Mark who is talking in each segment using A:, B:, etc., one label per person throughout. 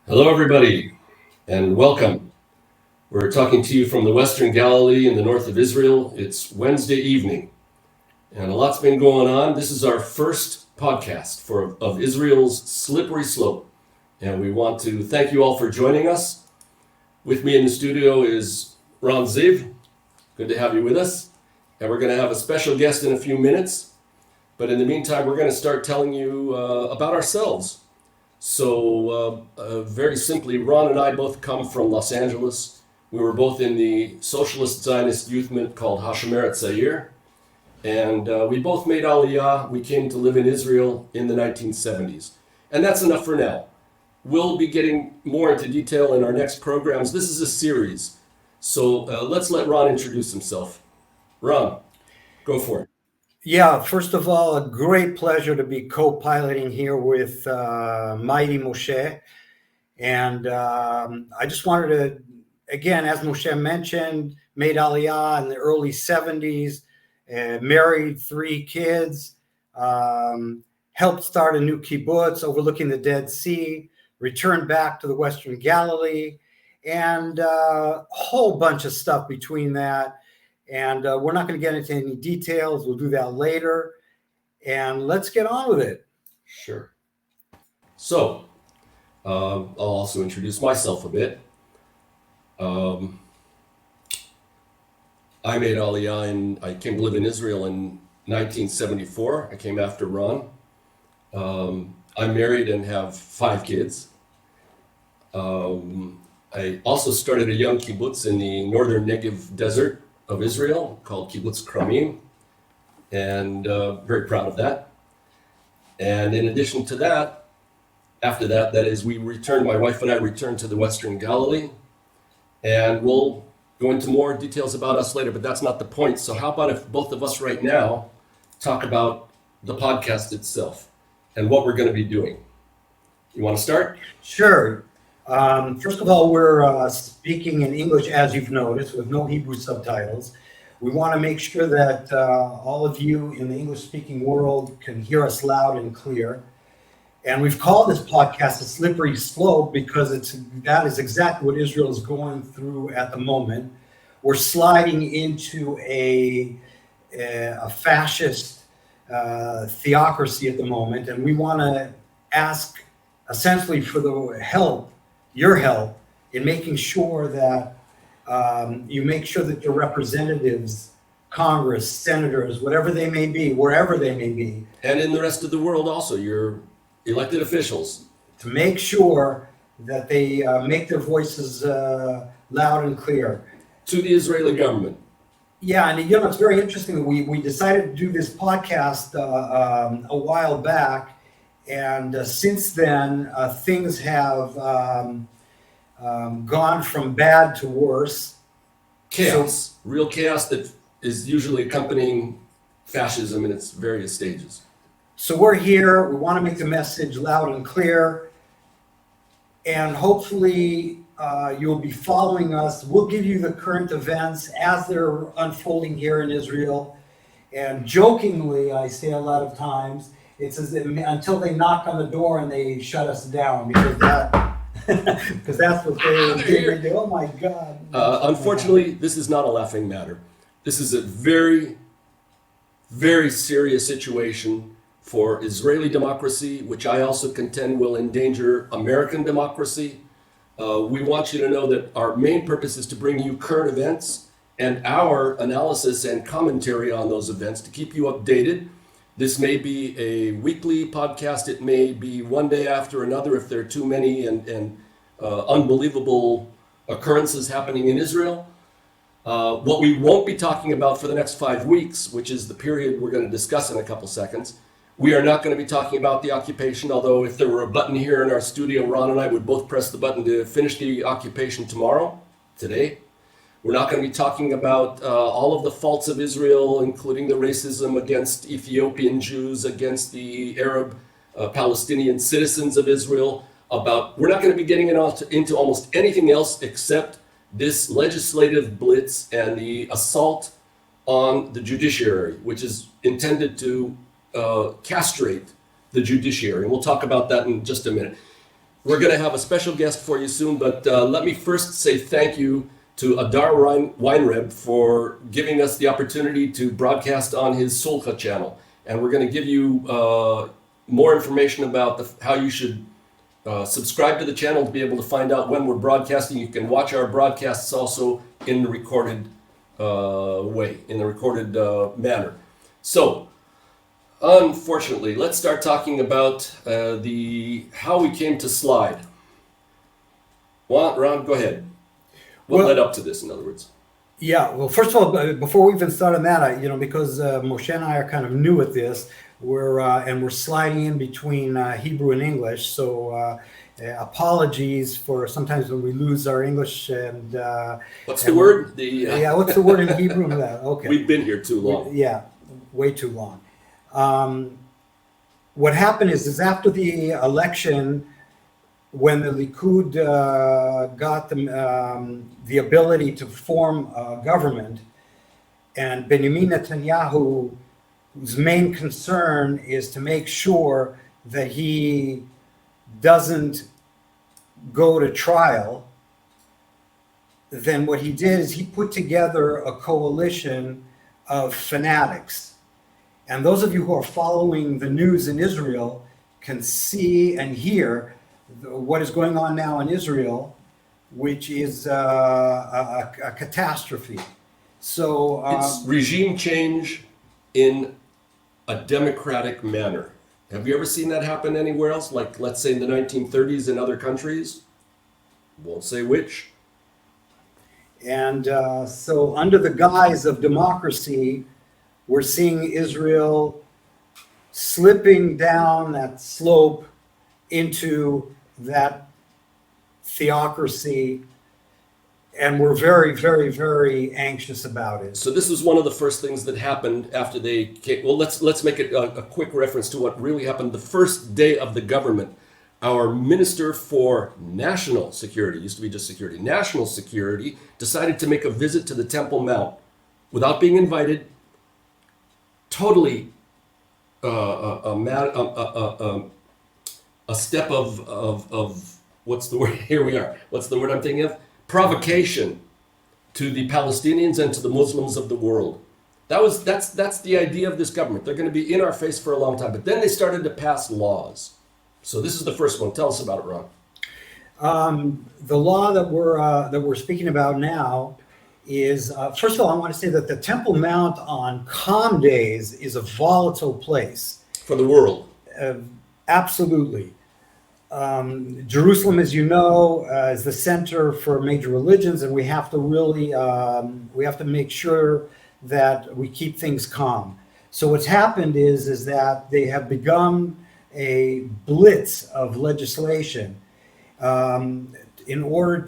A: Hello, everybody, and welcome. We're talking to you from the Western Galilee in the north of Israel. It's Wednesday evening, and a lot's been going on. This is our first podcast of Israel's slippery slope, and we want to thank you all for joining us. With me in the studio is Ron Ziv. Good to have you with us, and we're going to have a special guest in a few minutes. But in the meantime, we're going to start telling you about ourselves. So very simply, Ron and I both come from Los Angeles. We were both in the socialist Zionist youth movement called Yair, and we both made Aliyah. We came to live in Israel in the 1970s. And that's enough for now. We'll be getting more into detail in our next programs. This is a series. So let's let Ron introduce himself. Ron, go for it.
B: Yeah, first of all, a great pleasure to be co-piloting here with Mighty Moshe. And I just wanted to, again, as Moshe mentioned, made Aliyah in the early 70s, married 3 kids, helped start a new kibbutz overlooking the Dead Sea, returned back to the Western Galilee, and a whole bunch of stuff between that. And we're not going to get into any details. We'll do that later. And let's get on with it.
A: Sure. So I'll also introduce myself a bit. I made Aliyah and I came to live in Israel in 1974. I came after Ron. I'm married and have 5 kids. I also started a young kibbutz in the northern Negev desert of Israel called Kibbutz Kramim, and very proud of that. And in addition to that, after that, my wife and I returned to the Western Galilee, and we'll go into more details about us later, but that's not the point. So how about if both of us right now talk about the podcast itself and what we're going to be doing? You want to start?
B: Sure. First of all, we're speaking in English, as you've noticed, with no Hebrew subtitles. We want to make sure that all of you in the English-speaking world can hear us loud and clear. And we've called this podcast a slippery slope because that is exactly what Israel is going through at the moment. We're sliding into a fascist theocracy at the moment, and we want to ask essentially for your help in making sure that you make sure that your representatives, Congress, senators, whatever they may be, wherever they may be,
A: and in the rest of the world also, your elected officials,
B: to make sure that they make their voices loud and clear.
A: To the Israeli government.
B: Yeah, and it's very interesting that we decided to do this podcast a while back. And since then, things have gone from bad to worse.
A: Chaos, real chaos that is usually accompanying fascism in its various stages.
B: So we're here. We want to make the message loud and clear. And hopefully you'll be following us. We'll give you the current events as they're unfolding here in Israel. And jokingly, I say a lot of times, it's as if, until they knock on the door and they shut us down, because that's what they do. Oh my God!
A: Unfortunately, this is not a laughing matter. This is a very, very serious situation for Israeli democracy, which I also contend will endanger American democracy. We want you to know that our main purpose is to bring you current events and our analysis and commentary on those events to keep you updated. This may be a weekly podcast. It may be one day after another if there are too many and unbelievable occurrences happening in Israel. What we won't be talking about for the next 5 weeks, which is the period we're going to discuss in a couple seconds, we are not going to be talking about the occupation, although if there were a button here in our studio, Ron and I would both press the button to finish the occupation today. We're not going to be talking about all of the faults of Israel, including the racism against Ethiopian Jews, against the Arab Palestinian citizens of Israel. We're not going to be getting into almost anything else except this legislative blitz and the assault on the judiciary, which is intended to castrate the judiciary. And we'll talk about that in just a minute. We're going to have a special guest for you soon, but let me first say thank you to Adar Weinreb for giving us the opportunity to broadcast on his Sulcha channel. And we're going to give you more information about how you should subscribe to the channel to be able to find out when we're broadcasting. You can watch our broadcasts also in the recorded way, in the recorded manner. So, unfortunately, let's start talking about how we came to slide. Well, Ron, go ahead. What led up to this, in other words?
B: Yeah, well, first of all, before we even start on that, because Moshe and I are kind of new at this, we're sliding in between Hebrew and English. So apologies for sometimes when we lose our English and.
A: What's the word?
B: Yeah, what's the word in Hebrew? Okay.
A: We've been here too long.
B: Yeah, way too long. What happened is after the election, when the Likud got the ability to form a government, and Benjamin Netanyahu, whose main concern is to make sure that he doesn't go to trial, then what he did is he put together a coalition of fanatics. And those of you who are following the news in Israel can see and hear what is going on now in Israel, which is a catastrophe. So
A: it's regime change in a democratic manner. Have you ever seen that happen anywhere else? Like, let's say in the 1930s in other countries? Won't say which.
B: And so under the guise of democracy, we're seeing Israel slipping down that slope into that theocracy, and we're very, very, very anxious about it.
A: So this was one of the first things that happened after they came. Well, let's make it a quick reference to what really happened. The first day of the government, our Minister for National Security, used to be just security, National Security, decided to make a visit to the Temple Mount without being invited. Totally a step of what's the word? Here we are. What's the word I'm thinking of? Provocation to the Palestinians and to the Muslims of the world. That's the idea of this government. They're going to be in our face for a long time. But then they started to pass laws. So this is the first one. Tell us about it, Ron.
B: The law that we're speaking about now is first of all, I want to say that the Temple Mount on calm days is a volatile place
A: for the world.
B: Absolutely. Jerusalem, as you know, is the center for major religions, and we have to really make sure that we keep things calm. So what's happened is that they have begun a blitz of legislation in order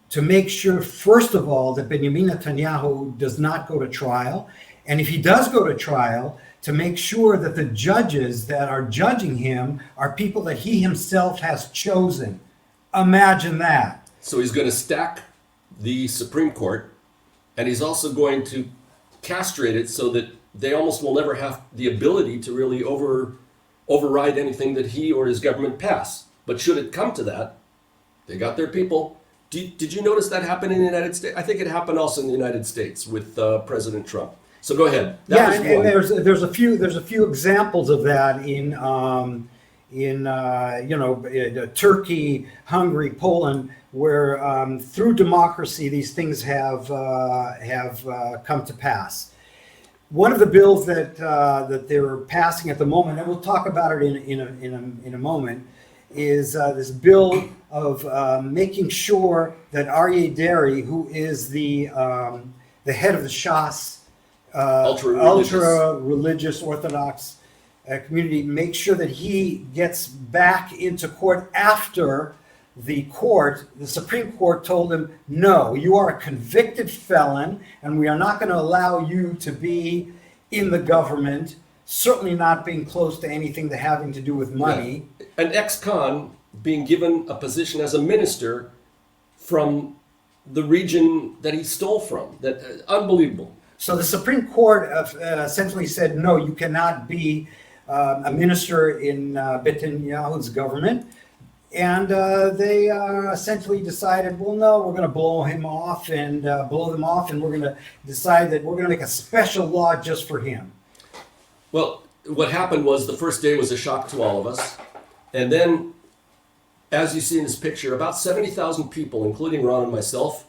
B: to make sure, first of all, that Benjamin Netanyahu does not go to trial, and if he does go to trial, to make sure that the judges that are judging him are people that he himself has chosen. Imagine that.
A: So he's going to stack the Supreme Court, and he's also going to castrate it so that they almost will never have the ability to really override anything that he or his government pass. But should it come to that, they got their people. Did you notice that happen in the United States? I think it happened also in the United States with President Trump. So go ahead.
B: And there's a few examples of that in Turkey, Hungary, Poland, where through democracy these things have come to pass. One of the bills that they're passing at the moment, and we'll talk about it in a moment, is this bill of making sure that Aryeh Deri, who is the head of the Shas ultra-religious Orthodox community, make sure that he gets back into court after the Supreme Court told him, no, you are a convicted felon and we are not going to allow you to be in the government, certainly not being close to anything that having to do with money.
A: Yeah. An ex-con being given a position as a minister from the region that he stole from. Unbelievable.
B: So the Supreme Court essentially said, no, you cannot be a minister in Netanyahu's government. And they essentially decided, well, no, we're going to blow them off, and we're going to decide that we're going to make a special law just for him.
A: Well, what happened was the first day was a shock to all of us. And then, as you see in this picture, about 70,000 people, including Ron and myself,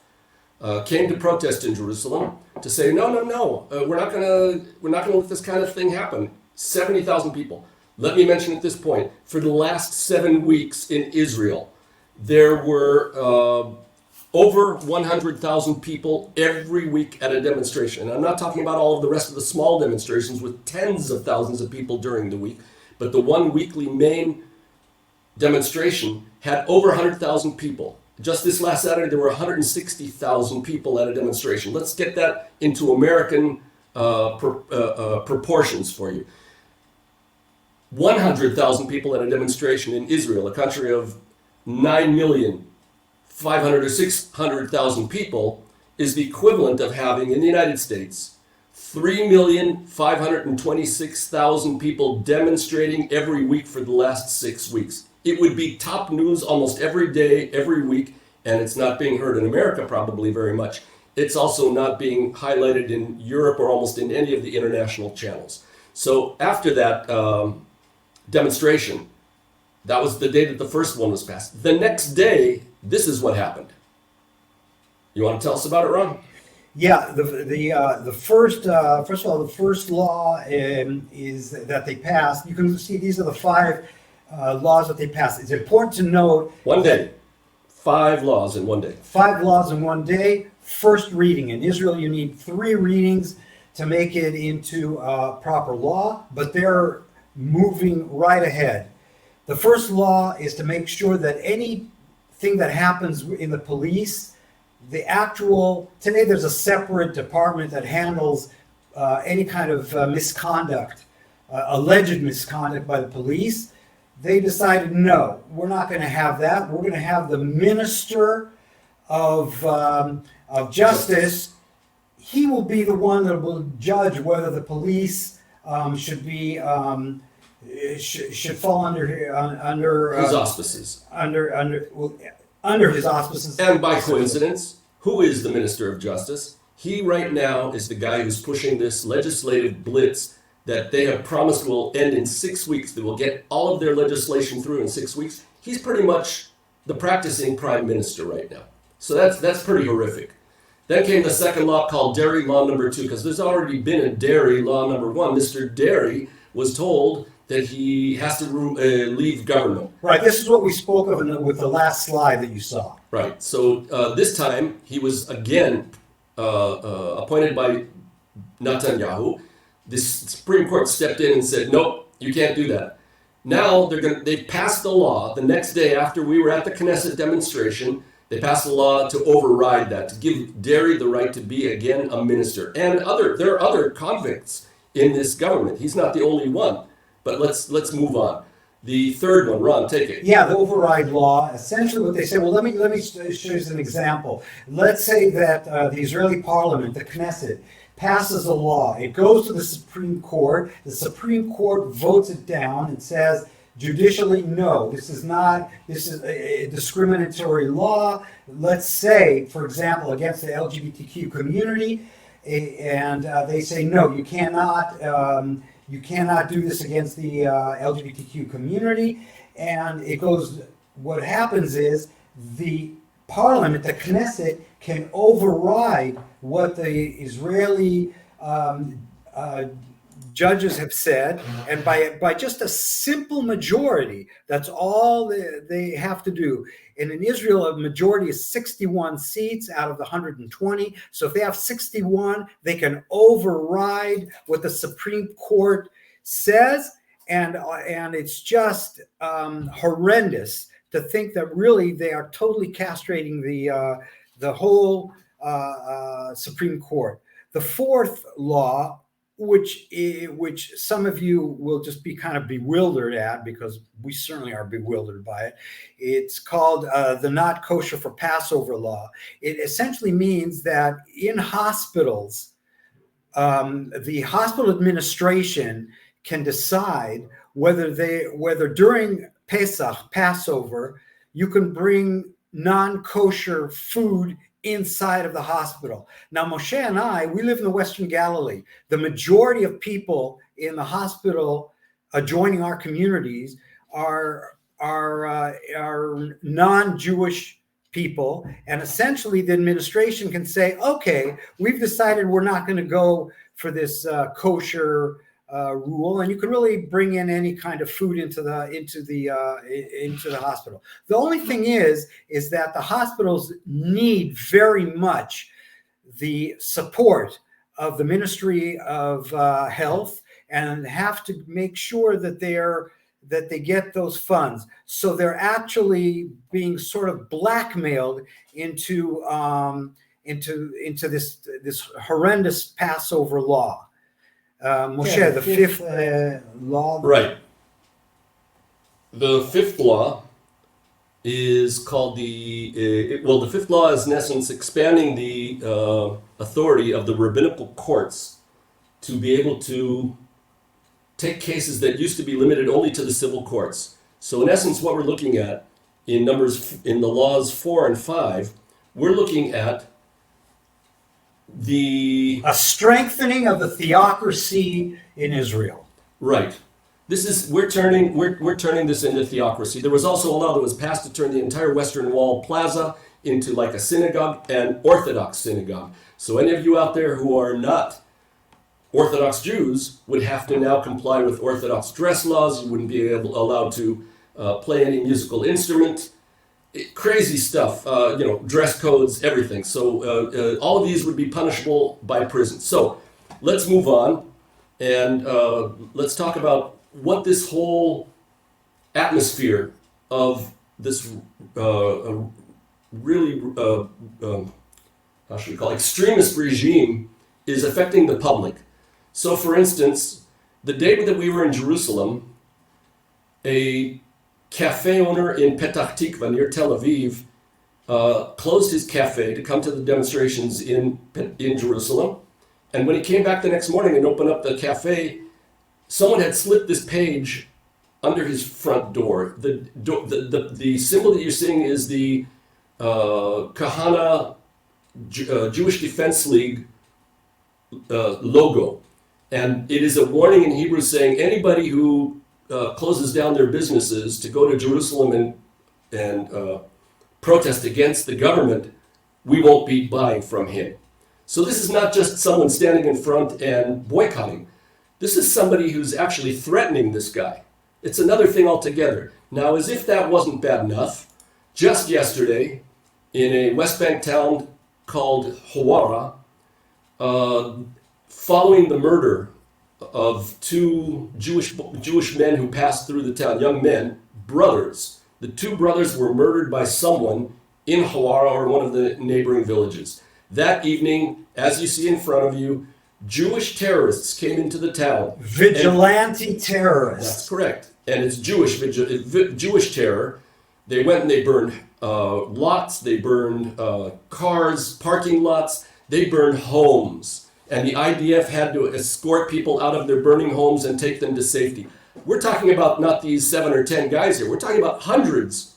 A: came to protest in Jerusalem to say, no, we're not going to let this kind of thing happen. 70,000 people. Let me mention at this point, for the last 7 weeks in Israel, there were over 100,000 people every week at a demonstration. And I'm not talking about all of the rest of the small demonstrations with tens of thousands of people during the week, but the one weekly main demonstration had over 100,000 people. Just this last Saturday, there were 160,000 people at a demonstration. Let's get that into American proportions for you. 100,000 people at a demonstration in Israel, a country of 9,500,000 or 600,000 people, is the equivalent of having in the United States 3,526,000 people demonstrating every week for the last 6 weeks. It would be top news almost every day, every week, and it's not being heard in America probably very much. It's also not being highlighted in Europe or almost in any of the international channels. So after that demonstration, that was the day that the first one was passed. The next day, this is what happened. You want to tell us about it, Ron?
B: Yeah, the first first of all, the first law is that they passed. You can see these are the 5 laws that they passed. It's important to note.
A: One day. 5 laws in one day.
B: 5 laws in one day. First reading. In Israel, you need 3 readings to make it into proper law, but they're moving right ahead. The first law is to make sure that anything that happens in the police, today there's a separate department that handles any kind of misconduct, alleged misconduct by the police. They decided, no, we're not going to have that. We're going to have the minister of justice. He will be the one that will judge whether the police should fall under
A: his auspices.
B: Under his auspices.
A: And by coincidence, who is the Minister of Justice? He right now is the guy who's pushing this legislative blitz that they have promised will end in 6 weeks. They will get all of their legislation through in 6 weeks. He's pretty much the practicing prime minister right now. So that's pretty horrific. Then came the second law called Dairy Law Number 2, because there's already been a Dairy Law Number 1. Mr. Dairy was told that he has to leave government.
B: Right, this is what we spoke of with the last slide that you saw.
A: Right, so this time he was again appointed by Netanyahu. The Supreme Court stepped in and said, nope, you can't do that. Now they've passed the law. The next day after we were at the Knesset demonstration, they passed a law to override that, to give Dairy the right to be again a minister. And there are other convicts in this government. He's not the only one. But let's move on. The third one, Ron, take it.
B: Yeah, the override law. Essentially, what they say. Well, let me show you an example. Let's say that the Israeli Parliament, the Knesset, passes a law. It goes to the Supreme Court. The Supreme Court votes it down and says, judicially, no, this is a discriminatory law. Let's say, for example, against the LGBTQ community, and they say, no, you cannot do this against the LGBTQ community. And what happens is the parliament, the Knesset, can override what the Israeli judges have said, and by just a simple majority, that's all they have to do. And in Israel, a majority is 61 seats out of the 120. So if they have 61, they can override what the Supreme Court says, and it's just horrendous to think that really they are totally castrating the whole Supreme Court. The fourth law, which some of you will just be kind of bewildered at, because we certainly are bewildered by it. It's called the Not Kosher for Passover law. It essentially means that in hospitals, the hospital administration can decide whether during Passover, you can bring non-kosher food inside of the hospital. Now, Moshe and I, we live in the Western Galilee. The majority of people in the hospital adjoining our communities are non-Jewish people, and essentially the administration can say, okay, we've decided we're not going to go for this kosher rule, and you can really bring in any kind of food into the hospital. The only thing is that the hospitals need very much the support of the Ministry of Health, and have to make sure that they get those funds. So they're actually being sort of blackmailed into this horrendous Passover law. Moshe,
C: Yeah,
B: the fifth law.
A: Right. The fifth law is called the fifth law is in essence expanding the authority of the rabbinical courts to be able to take cases that used to be limited only to the civil courts. So in essence, what we're looking at in the laws 4 and 5, we're looking at
B: a strengthening of the theocracy in Israel.
A: Right. We're turning this into theocracy. There was also a law that was passed to turn the entire Western Wall Plaza into like a synagogue, an Orthodox synagogue. So any of you out there who are not Orthodox Jews would have to now comply with Orthodox dress laws. You wouldn't be allowed to play any musical instrument. Crazy stuff, dress codes, everything. So all of these would be punishable by prison. So let's move on and let's talk about what this whole atmosphere of this really, how should we call it, extremist regime is affecting the public. So for instance, the day that we were in Jerusalem, a cafe owner in Petah Tikva near Tel Aviv closed his cafe to come to the demonstrations in Jerusalem. And when he came back the next morning and opened up the cafe, someone had slipped this page under his front door. The symbol that you're seeing is the Kahana Jewish Defense League logo. And it is a warning in Hebrew saying anybody who closes down their businesses to go to Jerusalem and protest against the government, we won't be buying from him. So this is not just someone standing in front and boycotting. This is somebody who's actually threatening this guy. It's another thing altogether. Now, as if that wasn't bad enough, just yesterday, in a West Bank town called Hawara, following the murder of two Jewish men who passed through the town, young men, brothers. The two brothers were murdered by someone in Hawara or one of the neighboring villages. That evening, as you see in front of you, Jewish terrorists came into the town.
B: Vigilante terrorists.
A: That's correct. And it's Jewish terror. They went and they burned lots, they burned cars, parking lots, they burned homes. And the IDF had to escort people out of their burning homes and take them to safety. We're talking about not these 7 or 10 guys here. We're talking about hundreds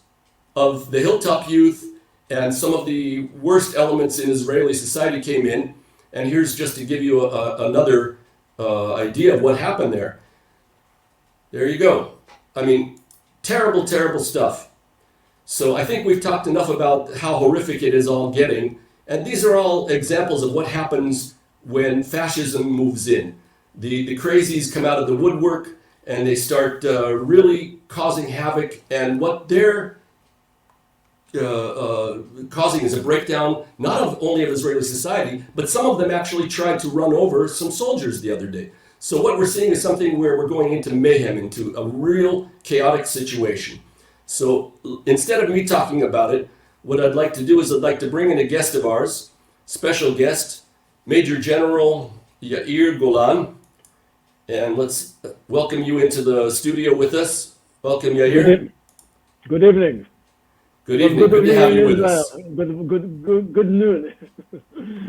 A: of the Hilltop youth and some of the worst elements in Israeli society came in. And here's just to give you another idea of what happened there. There you go. I mean, terrible, terrible stuff. So I think we've talked enough about how horrific it is all getting. And these are all examples of what happens when fascism moves in. The crazies come out of the woodwork and they start really causing havoc. And what they're causing is a breakdown, not only of Israeli society, but some of them actually tried to run over some soldiers the other day. So what we're seeing is something where we're going into mayhem, into a real chaotic situation. So instead of me talking about it, what I'd like to do is I'd like to bring in a guest of ours, special guest, Major General Yair Golan. And let's welcome you into the studio with us. Welcome, Yair.
D: Good evening.
A: Good evening. Good to have you with us.
D: Good noon.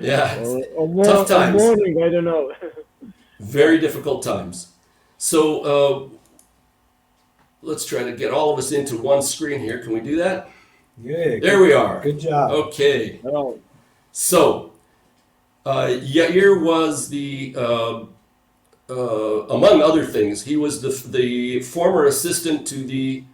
A: Yeah.
D: Or
A: Tough times.
D: Morning, I don't know.
A: Very difficult times. So let's try to get all of us into one screen here. Can we do that?
B: Yeah.
A: There we are.
B: Good job.
A: Okay.
D: Hello.
A: So, Yair was among other things, he was the former assistant to the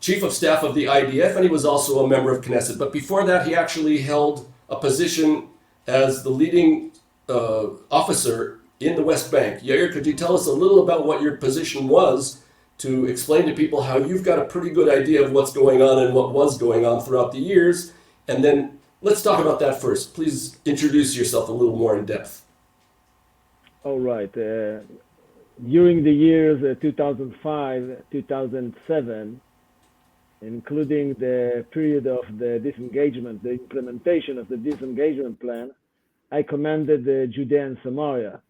A: chief of staff of the IDF, and he was also a member of Knesset. But before that, he actually held a position as the leading officer in the West Bank. Yair, could you tell us a little about what your position was to explain to people how you've got a pretty good idea of what's going on and what was going on throughout the years? And then let's talk about that first. Please introduce yourself a little more in depth.
D: All right. During the years 2005, 2007, including the period of the disengagement, the implementation of the disengagement plan, I commanded Judea and Samaria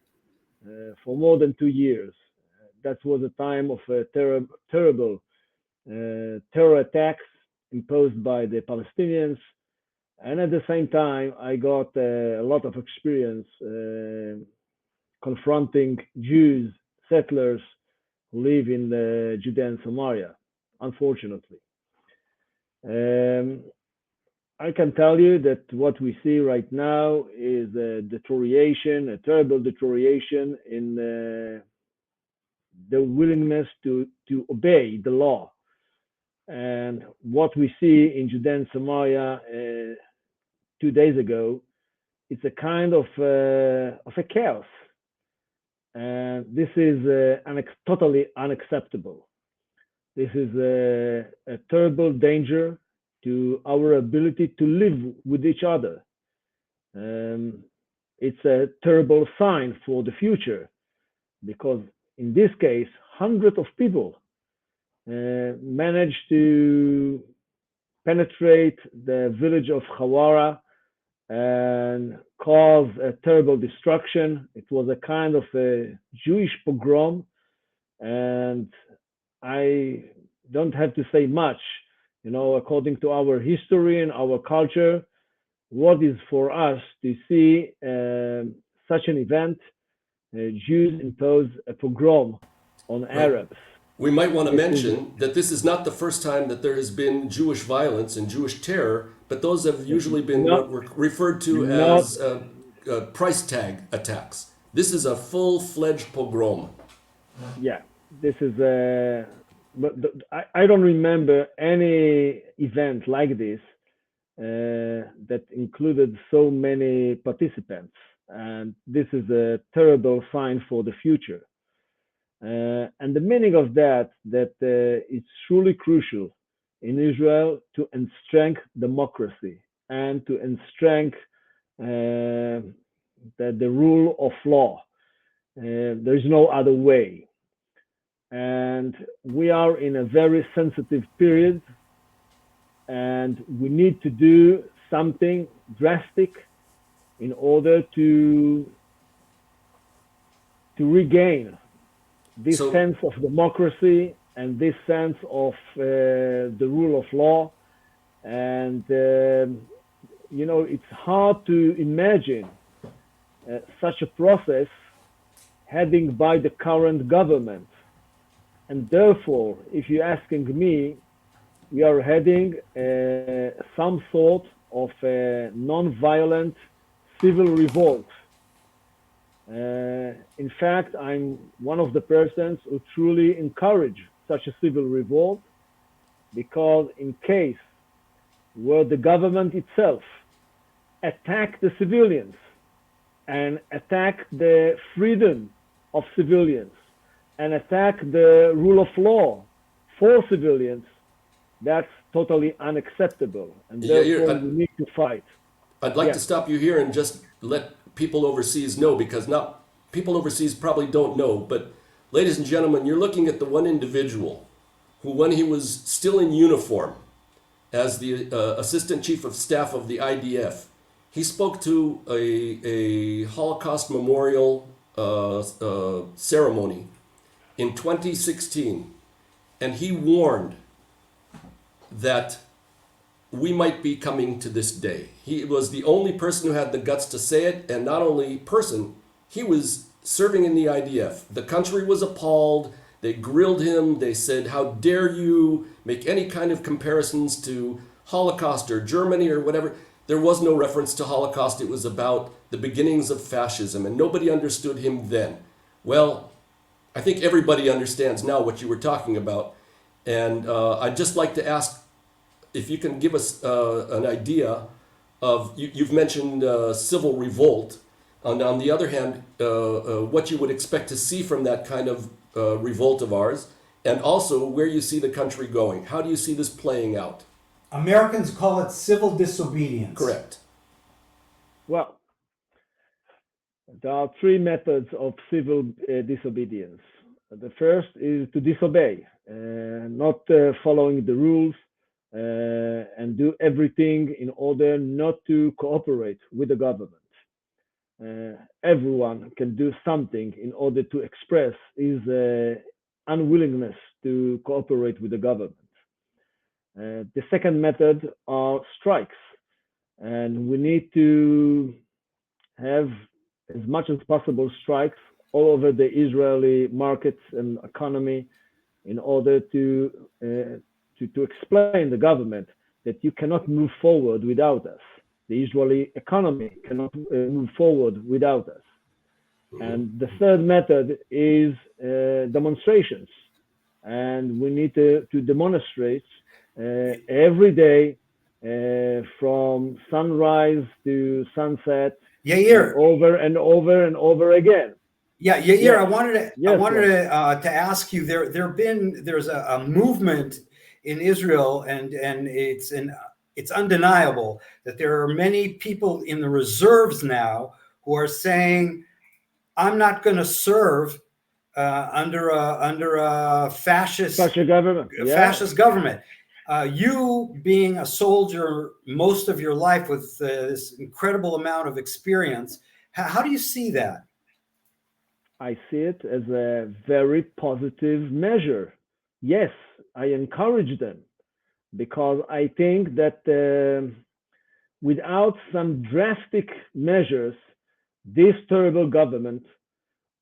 D: for more than 2 years. That was a time of terrible terror attacks imposed by the Palestinians. And at the same time, I got a lot of experience confronting Jews, settlers who live in Judea and Samaria, unfortunately. I can tell you that what we see right now is a deterioration, a terrible deterioration in the willingness to obey the law. And what we see in Judea and Samaria 2 days ago, it's a kind of a chaos. And this is totally unacceptable. This is a terrible danger to our ability to live with each other. It's a terrible sign for the future, because in this case, hundreds of people managed to penetrate the village of Hawara and cause a terrible destruction. It was a kind of a Jewish pogrom, and I don't have to say much. You know, according to our history and our culture, what is for us to see such an event, Jews impose a pogrom on Arabs.
A: We might want to mention that this is not the first time that there has been Jewish violence and Jewish terror, but those have usually been what were referred to as price tag attacks. This is a full-fledged pogrom.
D: Yeah, this is but I don't remember any event like this that included so many participants, and this is a terrible sign for the future. And the meaning of that it's truly crucial in Israel to strengthen democracy and to strengthen the rule of law. There is no other way. And we are in a very sensitive period, and we need to do something drastic in order to regain this sense of democracy and this sense of the rule of law. And, you know, it's hard to imagine such a process heading by the current government. And therefore, if you're asking me, we are heading some sort of a non-violent civil revolt. In fact, I'm one of the persons who truly encourage such a civil revolt, because in case where the government itself attack the civilians and attack the freedom of civilians and attack the rule of law for civilians, that's totally unacceptable, and therefore we need to fight.
A: I'd like to stop you here and just let people overseas know, because people overseas probably don't know, but ladies and gentlemen, you're looking at the one individual who, when he was still in uniform as the assistant chief of staff of the IDF, he spoke to a Holocaust memorial ceremony in 2016, and he warned that we might be coming to this day. He was the only person who had the guts to say it, and not only person, he was serving in the IDF. The country was appalled. They grilled him. They said, "How dare you make any kind of comparisons to Holocaust or Germany or whatever?" There was no reference to Holocaust. It was about the beginnings of fascism, and nobody understood him then. Well, I think everybody understands now what you were talking about. And I'd just like to ask if you can give us an idea of, you've mentioned civil revolt, and on the other hand, what you would expect to see from that kind of revolt of ours, and also where you see the country going. How do you see this playing out?
B: Americans call it civil disobedience.
A: Correct.
D: Well, there are three methods of civil disobedience. The first is to disobey, not following the rules, and do everything in order not to cooperate with the government. Everyone can do something in order to express his unwillingness to cooperate with the government. The second method are strikes, and we need to have as much as possible strikes all over the Israeli markets and economy in order to explain the government that you cannot move forward without us. The Israeli economy cannot move forward without us. And the third method is demonstrations. And we need to demonstrate every day from sunrise to sunset,
B: Yair,
D: over and over and over again.
B: yeah, Yair,
D: Yes.
B: I wanted to ask you. There's a movement in Israel, and it's undeniable that there are many people in the reserves now who are saying, "I'm not going to serve under a fascist
D: government.
B: fascist government." You being a soldier most of your life with this incredible amount of experience, how do you see that?
D: I see it as a very positive measure. Yes, I encourage them because I think that without some drastic measures, this terrible government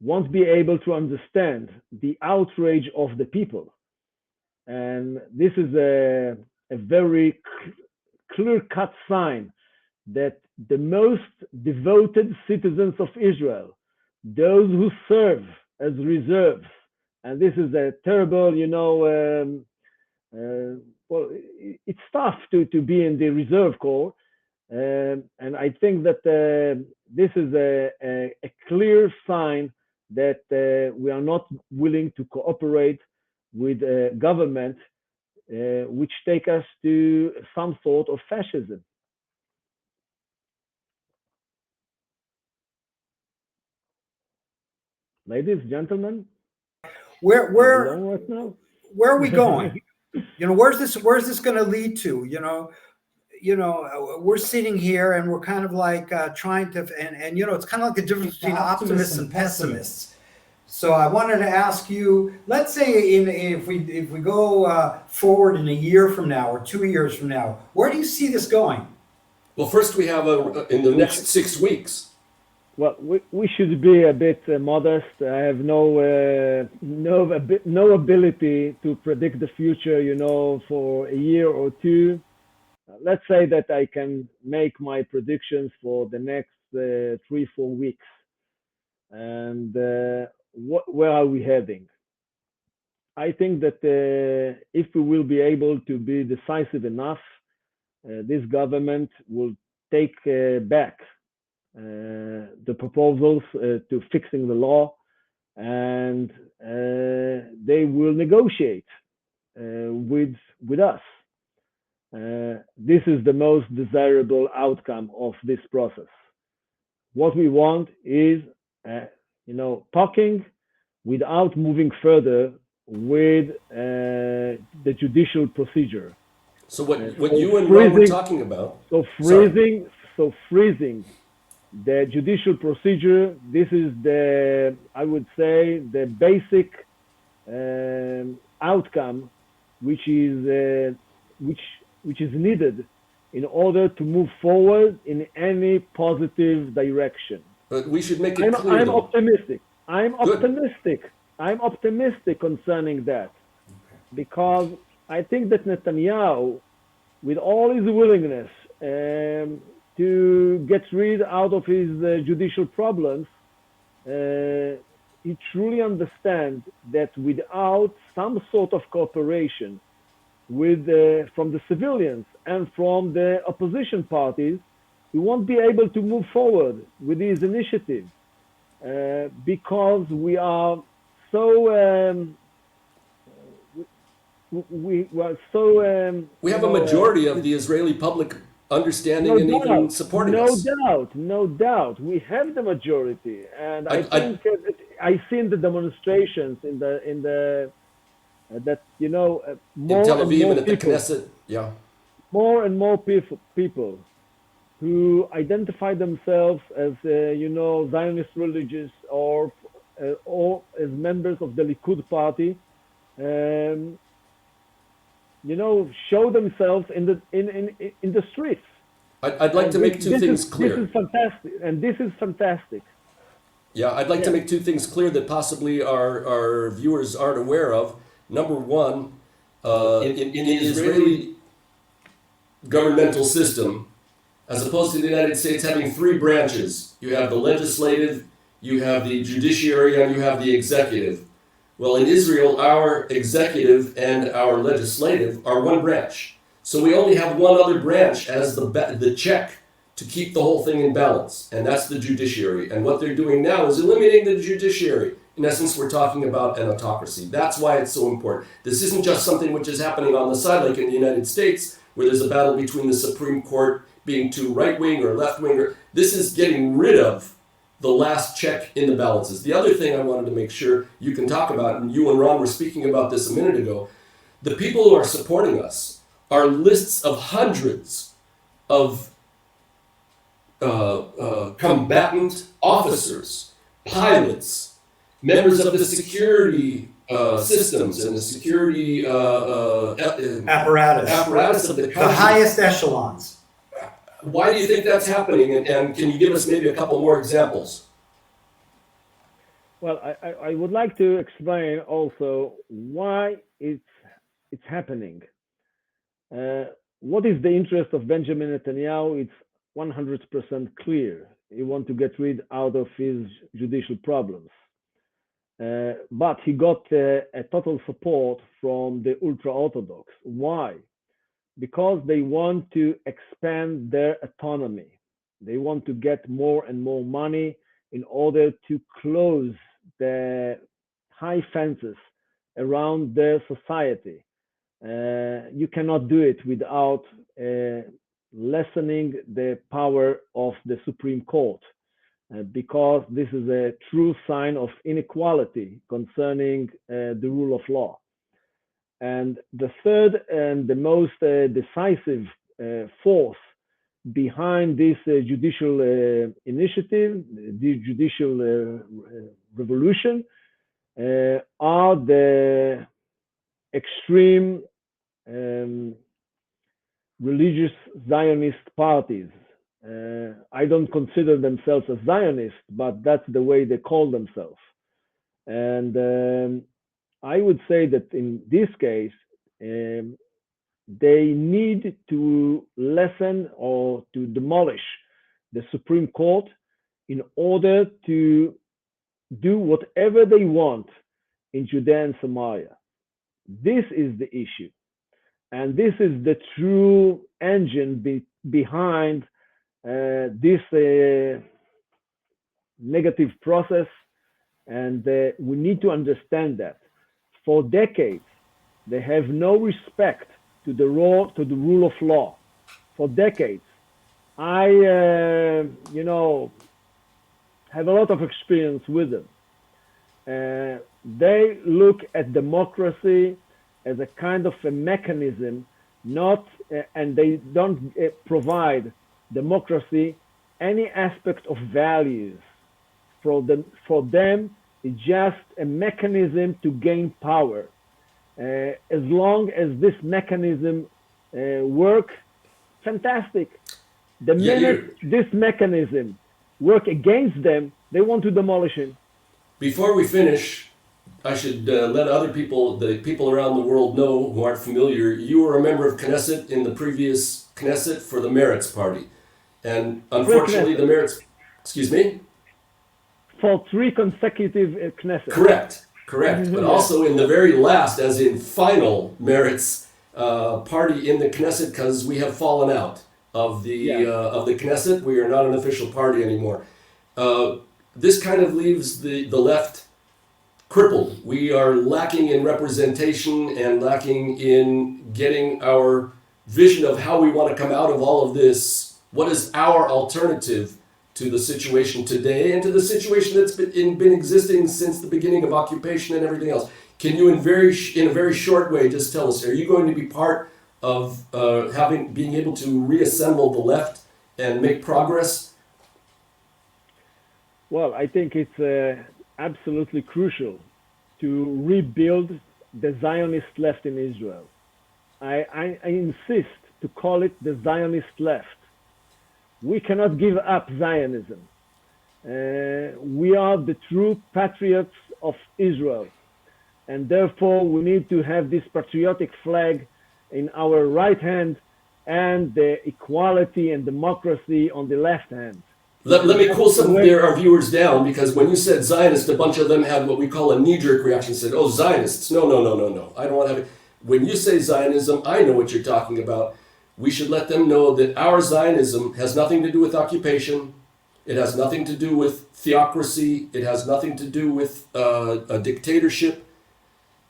D: won't be able to understand the outrage of the people. And this is a very clear-cut sign that the most devoted citizens of Israel, those who serve as reserves, and this is a terrible, well, it's tough to be in the reserve corps, and I think that this is a clear sign that we are not willing to cooperate with a government which take us to some sort of fascism. Ladies, gentlemen,
B: Where
D: right now?
B: where are we going? Where's this going to lead to? We're sitting here and we're kind of like trying to, and it's kind of like the difference between optimists and pessimists. So I wanted to ask you, let's say if we go forward in a year from now or 2 years from now, where do you see this going?
A: Well, first we have in the next 6 weeks.
D: Well, we should be a bit modest. I have no ability to predict the future, for a year or two. Let's say that I can make my predictions for the next 3-4 weeks. And where are we heading? I think that if we will be able to be decisive enough, this government will take back the proposals to fixing the law, and they will negotiate with us. This is the most desirable outcome of this process. What we want is, talking without moving further with the judicial procedure.
A: So what you and Ron were talking about.
D: So freezing the judicial procedure. This is I would say, the basic outcome, which is needed in order to move forward in any positive direction.
A: But we should make it clear.
D: I'm optimistic. I'm optimistic I'm optimistic concerning that, because I think that Netanyahu, with all his willingness to get rid out of his judicial problems, he truly understands that without some sort of cooperation with from the civilians and from the opposition parties, we won't be able to move forward with these initiatives, because we are so we were so
A: We have a majority of the Israeli public understanding and even supporting us.
D: no doubt, we have the majority, and I
A: I,
D: think I seen the demonstrations in the that
A: in
D: more
A: Tel
D: and
A: Aviv
D: more
A: and at the
D: people,
A: Knesset, yeah.
D: people who identify themselves as Zionist religious or as members of the Likud party, show themselves in the streets.
A: I'd like
D: And
A: to make two things clear.
D: This is fantastic, and this is fantastic.
A: Yeah, I'd like to
D: Yeah.
A: make two things clear that possibly our viewers aren't aware of. Number one, in the Israeli governmental system, as opposed to the United States having three branches, you have the legislative, you have the judiciary, and you have the executive. Well, in Israel, our executive and our legislative are one branch. So we only have one other branch as the check to keep the whole thing in balance, and that's the judiciary. And what they're doing now is eliminating the judiciary. In essence, we're talking about an autocracy. That's why it's so important. This isn't just something which is happening on the side, like in the United States, where there's a battle between the Supreme Court being too right-wing or left-wing. This is getting rid of the last check in the balances. The other thing I wanted to make sure you can talk about, and you and Ron were speaking about this a minute ago, the people who are supporting us are lists of hundreds of combatant officers, pilots, members of the security systems and the security apparatus of the country.
B: The highest echelons.
A: Why do you think that's happening? And can you give us maybe a couple more examples?
D: Well, I would like to explain also why it's happening. What is the interest of Benjamin Netanyahu? It's 100% clear. He wants to get rid out of his judicial problems. But he got a total support from the ultra-Orthodox. Why? Because they want to expand their autonomy. They want to get more and more money in order to close the high fences around their society. You cannot do it without lessening the power of the Supreme Court, because this is a true sign of inequality concerning the rule of law. And the third and the most decisive force behind this judicial initiative, the judicial revolution, are the extreme religious Zionist parties. I don't consider themselves as Zionists, but that's the way they call themselves. And I would say that in this case, they need to lessen or to demolish the Supreme Court in order to do whatever they want in Judea and Samaria. This is the issue. And this is the true engine behind this negative process. And we need to understand that. For decades, they have no respect to the rule of law. For decades, I, have a lot of experience with them. They look at democracy as a kind of a mechanism, and they don't provide democracy any aspect of values. For them, it's just a mechanism to gain power. As long as this mechanism works, fantastic. The minute this mechanism works against them, they want to demolish it.
A: Before we finish, I should let other people, the people around the world know who aren't familiar, you were a member of Knesset in the previous Knesset for the Meretz Party. And unfortunately, the Meretz, excuse me?
D: For 3 consecutive Knesset.
A: Correct. But also in the very last, as in final Meretz party in the Knesset, because we have fallen out of the Knesset. We are not an official party anymore. This kind of leaves the left crippled. We are lacking in representation and lacking in getting our vision of how we want to come out of all of this. What is our alternative to the situation today and to the situation that's been existing since the beginning of occupation and everything else? Can you, in a very short way, just tell us, are you going to be part of being able to reassemble the left and make progress?
D: Well, I think it's absolutely crucial to rebuild the Zionist left in Israel. I insist to call it the Zionist left. We cannot give up Zionism. We are the true patriots of Israel. And therefore, we need to have this patriotic flag in our right hand and the equality and democracy on the left hand.
A: Let me cool some of our viewers down, because when you said Zionist, a bunch of them had what we call a knee-jerk reaction, said, oh, Zionists. No. I don't want to have it. When you say Zionism, I know what you're talking about. We should let them know that our Zionism has nothing to do with occupation. It has nothing to do with theocracy. It has nothing to do with a dictatorship.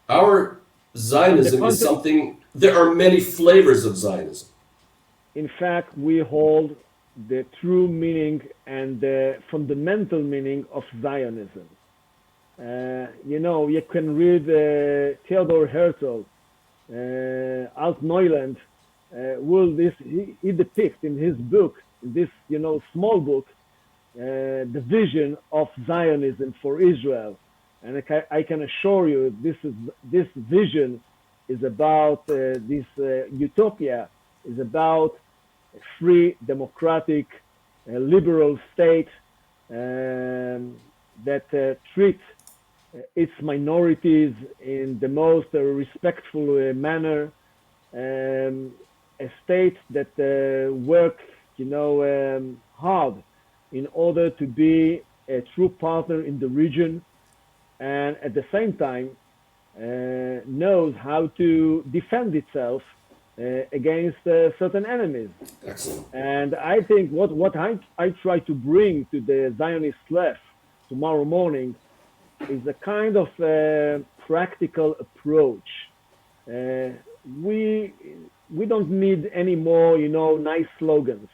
A: Our Zionism is something, there are many flavors of Zionism.
D: In fact, we hold the true meaning and the fundamental meaning of Zionism. You can read Theodor Herzl, Alt Neuland, he depicts in his book, this small book, the vision of Zionism for Israel. And I can assure you, this vision is about this utopia, is about a free, democratic, liberal state that treats its minorities in the most respectful manner, a state that works, hard in order to be a true partner in the region, and at the same time knows how to defend itself against certain enemies.
A: Excellent.
D: And I think what I try to bring to the Zionist left tomorrow morning is a kind of practical approach. We don't need any more, nice slogans.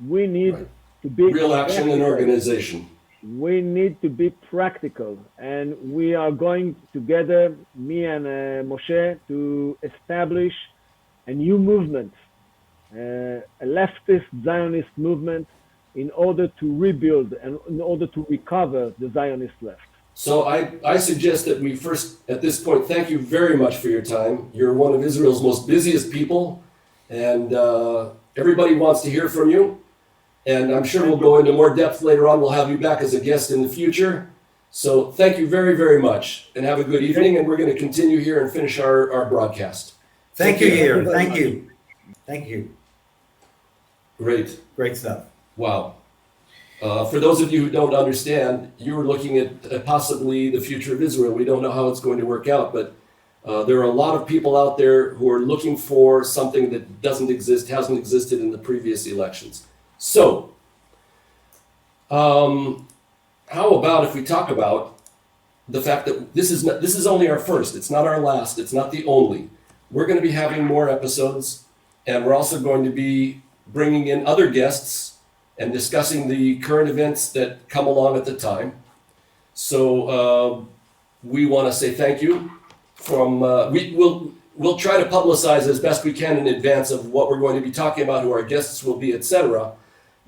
D: We need to be
A: real action and organization.
D: We need to be practical, and we are going together, me and Moshe, to establish a new movement, a leftist Zionist movement, in order to rebuild and in order to recover the Zionist left.
A: So I suggest that we first, at this point, thank you very much for your time. You're one of Israel's most busiest people, and everybody wants to hear from you. And I'm sure we'll go into more depth later on. We'll have you back as a guest in the future. So thank you very, very much, and have a good evening. And we're going to continue here and finish our broadcast.
B: Thank you, Yair. Thank you. Great stuff.
A: Wow. For those of you who don't understand, you were looking at possibly the future of Israel. We don't know how it's going to work out, but there are a lot of people out there who are looking for something that doesn't exist, hasn't existed in the previous elections. So, how about if we talk about the fact that this is only our first, it's not our last, it's not the only. We're going to be having more episodes, and we're also going to be bringing in other guests and discussing the current events that come along at the time. So we want to say thank you. We'll try to publicize as best we can in advance of what we're going to be talking about, who our guests will be, etc.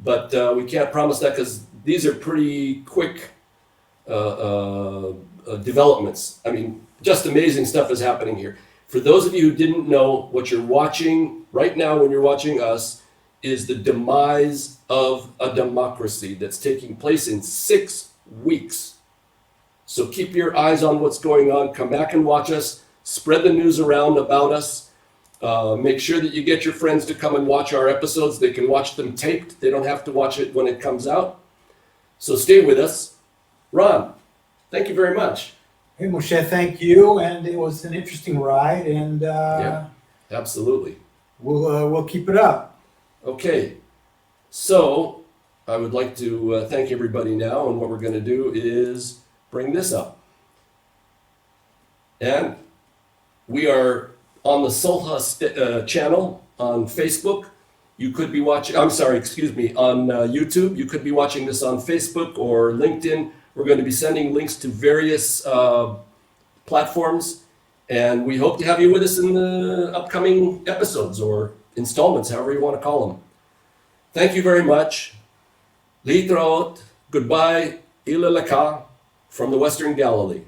A: But we can't promise that because these are pretty quick developments. I mean, just amazing stuff is happening here. For those of you who didn't know, what you're watching right now when you're watching us is the demise of a democracy that's taking place in 6 weeks. So keep your eyes on what's going on. Come back and watch us. Spread the news around about us. Make sure that you get your friends to come and watch our episodes. They can watch them taped. They don't have to watch it when it comes out. So stay with us. Ron, thank you very much.
B: Hey, Moshe, thank you. And it was an interesting ride, and
A: Yeah, absolutely.
B: we'll keep it up.
A: Okay, so I would like to thank everybody now, and what we're going to do is bring this up. And we are on the Solha channel on Facebook. You could be watching, I'm sorry, excuse me, on YouTube. You could be watching this on Facebook or LinkedIn. We're going to be sending links to various platforms, and we hope to have you with us in the upcoming episodes or installments, however you want to call them. Thank you very much. Litraot, goodbye, ila laka, from the Western Galilee.